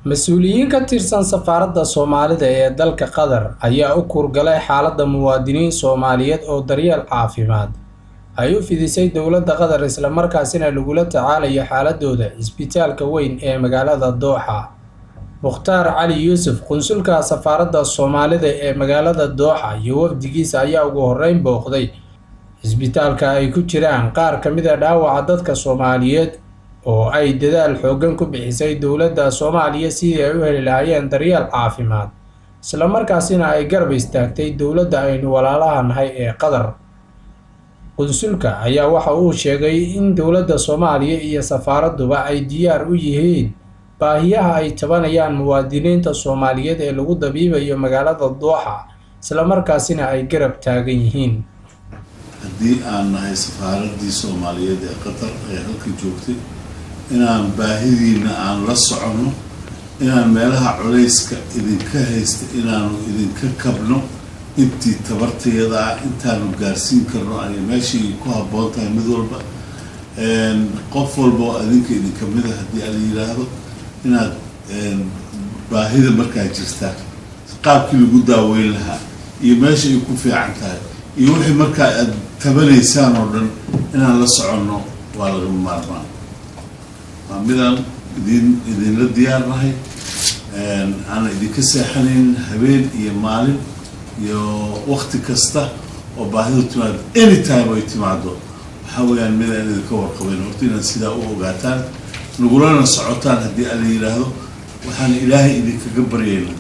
Mas'uuliyiin ka tirsan safaaradda Soomaalida ee dalka Qatar ayaa u kurgalay xaaladda muwaadiniin Soomaaliyeed oo daryeel caafimaad ay u fidisay dowladda Qatar isla markaasina lagula tacaalayo xaaladooda isbitaalka weyn ee magaalada Dooxa. Mukhtaar Cali Yuusuf, qunsulka safaaradda Soomaalida ee magaalada Dooxa iyo wafdigiisa ayaa ugu horreyn booqday isbitaalka ay ku jiraan qaar ka mid ah dhaawaca dadka Soomaaliyeed oo ay dadaal xooggan ku bixisay dowladda Soomaaliya sidii ay u heli lahaayeen daryeel caafimaad isla markaasina ay garab istaagtay dowladda aynu walaalaha nahay ee Qatar. Qunsulka ayaa waxa uu sheegay in dowladda Soomaaliya iyo safaaradduba ay diyaar u yihiin baahiyaha ay tabanayaan muwaadiniinta Soomaaliyeed ee lagu dabiibayo magaalada Dooxa isla markaasina ay garab taagan yihiin. haddii aan nahay safaaraddii Soomaaliyeed ee Qatar ee halka joogtay inaan baahidiina aan la socono inaan meelaha culayska idinka haysta inaanu idinka kabno intii tabarteeda intaanu gaarsiin karno ay meeshii ku habboon tahay mid walba qof walba oo idinka mid ah haddii aan yiraahdo inaad baahida markaa jirta qaabkii lagu daaweyn lahaa iyo meesha ay ku fiican tahay iyo wixii markaa aad tabanaysaan oo dhan inaan la soconno waa laga maarmaan. midaan idinla diyaarnahay aan idinka seexanayn habeen iyo maalin iyo waqti kasta oo baahidu timaado anytime ay timaado waxaa weeyaan midaan idinka warqabayn horta inaad sidaa u ogaataan nagulana socotaan haddii aan yiraahdo waxaan ilaahay idinkaga baryaynaa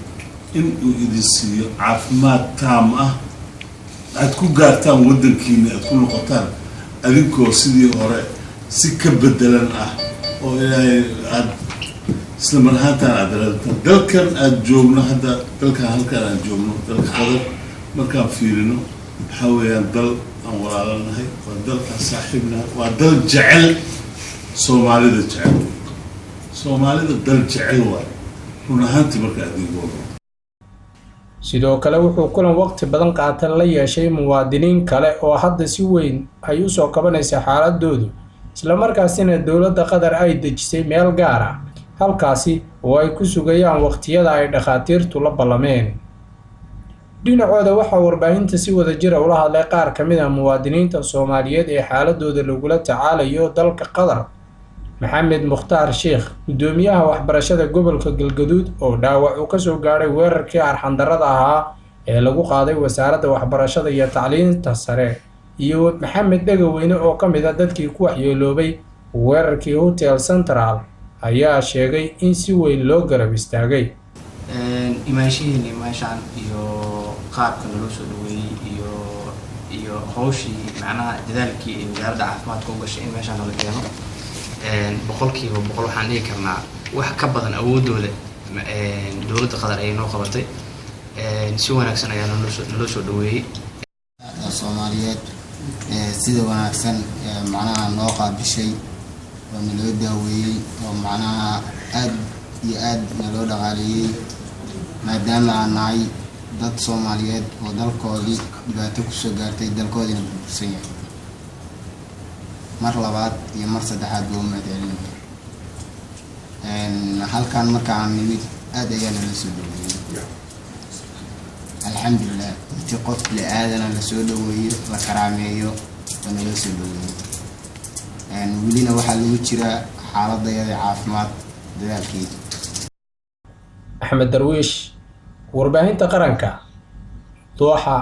in uu idin siiyo caafimaad taam ah aad ku gaartaan waddankiina aad ku noqotaan adinkoo sidii hore si ka bedelan ah oo ilaahay aad isla mar ahaantaan aad raadtaan dalkan aad joogno hadda dalkan halkaan aan joogno dalka Qatar markaan fiirino waxaa weeyaan dal aan walaalanahay waa dal aan saaxiibnahay waa dal jecel Soomaalida jecel Soomaalida dal jecel waay run ahaantii marka adigoo sidoo kale wuxuu kulan waqti badan qaatan la yeeshay muwaadiniin kale oo hadda si weyn ay u soo kabanaysa xaaladoodu isla markaasina dowladda Qatar ay dejisay meel gaar ah halkaasi oo ay ku sugayaan waqtiyada ay dhakhaatiirtu la ballameen. Dhinacooda waxaa warbaahinta si wada jir ah ula hadlay qaar ka mid ah muwaadiniinta Soomaaliyeed ee xaaladooda lagula tacaalayo dalka Qatar. Maxamed Mukhtaar Sheekh, gudoomiyaha waxbarashada gobolka Galgaduud oo dhaawac uu ka soo gaaray weerarkii arxan-darrada ahaa ee lagu qaaday wasaaradda waxbarashada iyo tacliinta sare, iyo Maxamed Dhagaweyne oo ka mid ah dadkii ku waxyeeloobay weerarkii Hotel Central ayaa sheegay in si weyn loo garab istaagay. imaashihiina meeshaan iyo qaabka loo soo dhaweeyay iyo hawshii macnaha dadaalkii ee wasaaradda caafimaadka u gashay in meeshaan la keeno boqolkiiba boqol waxaan dhihi karnaa wax ka badan awoodooda dowladda Qatar ay noo qabatay si wanaagsan ayaa naloo soo dhaweeyay. Soomaaliyeed sida wanaagsan macnaha noo qaabishay oo naloo daaweeyay oo macnaha aad iyo aad naloo dhaqaaleeyay maadaama aan nahay dad Soomaaliyeed oo dalkoodii dhibaato ku soo gaartay dalkoodina burbursan yahay. mar labaad iyo mar saddexaad buu mahadcelinayaa halkaan markaan nimid aad ayaan la soo dhaweeyay alxamdulillah intii qof la aadana la soo dhaweeyo la karaameeyo oo la soo dhaweeyo welina waxaa lagu jiraa xaaladayada caafimaad dadaalkeeda. Axmed Darwiish, warbaahinta qaranka, Dooxa.